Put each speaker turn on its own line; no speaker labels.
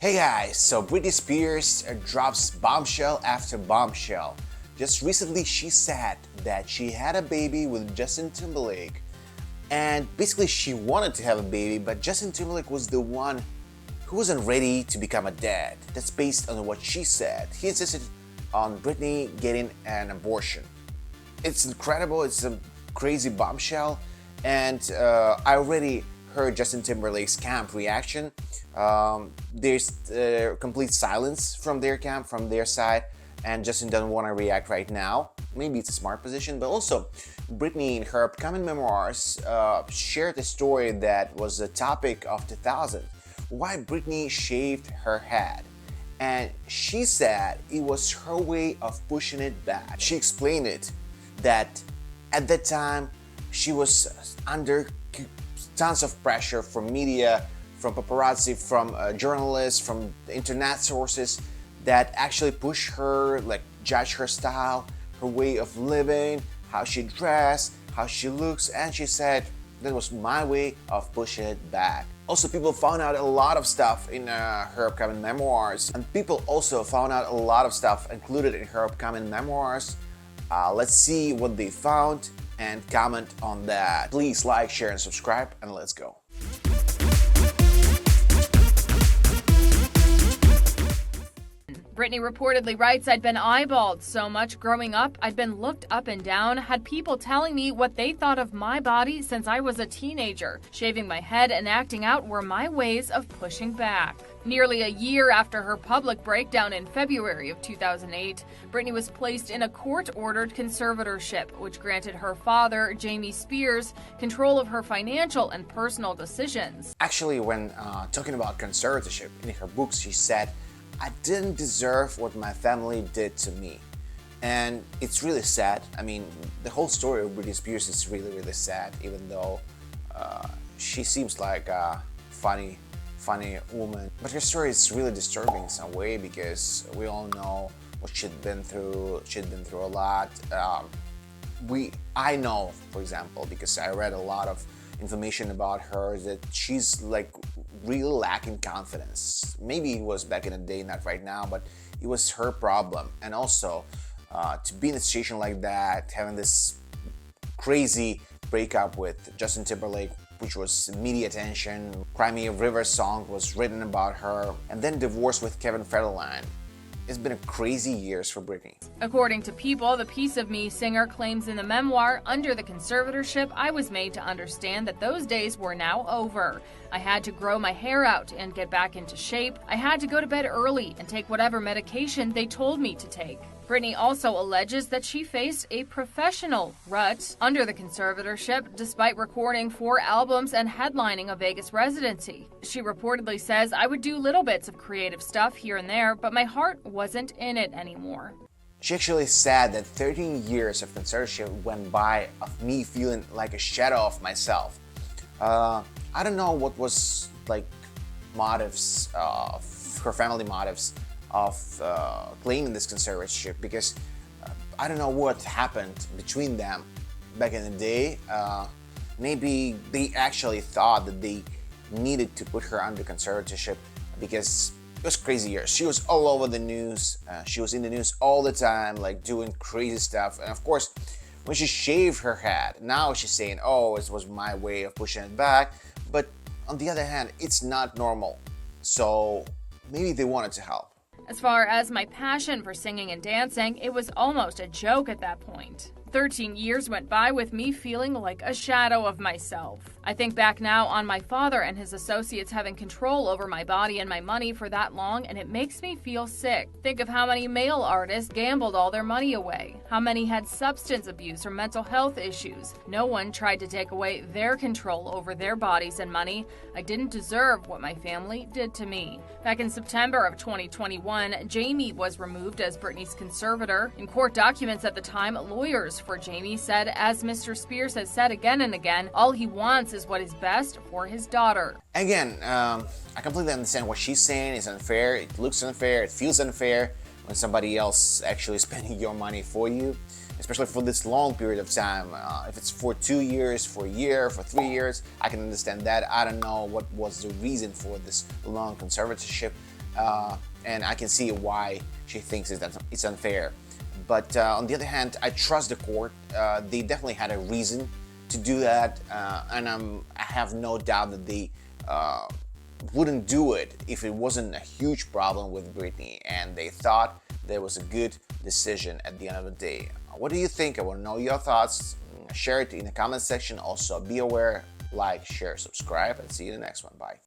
Hey guys, so Britney Spears drops bombshell after bombshell. Just recently she said that she had a baby with Justin Timberlake, and basically she wanted to have a baby, but Justin Timberlake was the one who wasn't ready to become a dad. That's based on what she said. He insisted on Britney getting an abortion. It's incredible, it's a crazy bombshell, and I already heard Justin Timberlake's camp reaction. There's complete silence from their camp, from their side, and Justin doesn't want to react right now. Maybe it's a smart position, but also Britney in her upcoming memoirs shared a story that was the topic of 2000, why Britney shaved her head. And she said it was her way of pushing it back. She explained it that at that time she was under tons of pressure from media, from paparazzi, from journalists, from internet sources that actually push her, like judge her style, her way of living, how she dressed, how she looks, and she said that was my way of pushing it back. Also, people found out a lot of stuff in her upcoming memoirs, and people also found out a lot of stuff included in her upcoming memoirs. Let's see what they found and comment on that. Please like, share, and subscribe, and let's go.
Britney reportedly writes, "I'd been eyeballed so much growing up, I'd been looked up and down, had people telling me what they thought of my body since I was a teenager. Shaving my head and acting out were my ways of pushing back." Nearly a year after her public breakdown in February of 2008, Britney was placed in a court-ordered conservatorship, which granted her father, Jamie Spears, control of her financial and personal decisions.
Actually, when talking about conservatorship, in her books she said, "I didn't deserve what my family did to me." And it's really sad. I mean, the whole story of Britney Spears is really, really sad, even though she seems like a funny woman. But her story is really disturbing in some way, because we all know what she'd been through. She'd been through a lot. I know, for example, because I read a lot of information about her, that she's like really lacking confidence. Maybe it was back in the day, not right now, but it was her problem. And also to be in a situation like that, having this crazy breakup with Justin Timberlake, which was media attention, Cry Me a River song was written about her, and then divorce with Kevin Federline. It's been a crazy years for Britney.
According to People, the Piece of Me singer claims in the memoir, "Under the conservatorship, I was made to understand that those days were now over. I had to grow my hair out and get back into shape. I had to go to bed early and take whatever medication they told me to take." Britney also alleges that she faced a professional rut under the conservatorship, despite recording 4 albums and headlining a Vegas residency. She reportedly says, "I would do little bits of creative stuff here and there, but my heart wasn't in it anymore."
She actually said that 13 years of conservatorship went by of me feeling like a shadow of myself. I don't know what was like motives, her family motives of claiming this conservatorship, because I don't know what happened between them back in the day. Maybe they actually thought that they needed to put her under conservatorship, because it was crazy years. She was all over the news. She was in the news all the time, like doing crazy stuff. And of course, when she shaved her head, now she's saying, "Oh, it was my way of pushing it back." But on the other hand, it's not normal. So maybe they wanted to help.
As far as my passion for singing and dancing, it was almost a joke at that point. 13 years went by with me feeling like a shadow of myself. I think back now on my father and his associates having control over my body and my money for that long, and it makes me feel sick. Think of how many male artists gambled all their money away, how many had substance abuse or mental health issues. No one tried to take away their control over their bodies and money. I didn't deserve what my family did to me. Back in September of 2021, Jamie was removed as Britney's conservator. In court documents at the time, lawyers for Jamie said, as Mr. Spears has said again and again, all he wants is what is best for his daughter.
Again, I completely understand what she's saying is unfair. It looks unfair, it feels unfair when somebody else actually is spending your money for you, especially for this long period of time. If it's for 2 years, for a year, for 3 years, I can understand that. I don't know what was the reason for this long conservatorship. and I can see why she thinks it's unfair. But on the other hand, I trust the court. They definitely had a reason to do that, and I have no doubt that they wouldn't do it if it wasn't a huge problem with Britney, and they thought there was a good decision at the end of the day. What do you think? I want to know your thoughts. Share it in the comment section. Also, be aware, like, share, subscribe, and see you in the next one. Bye.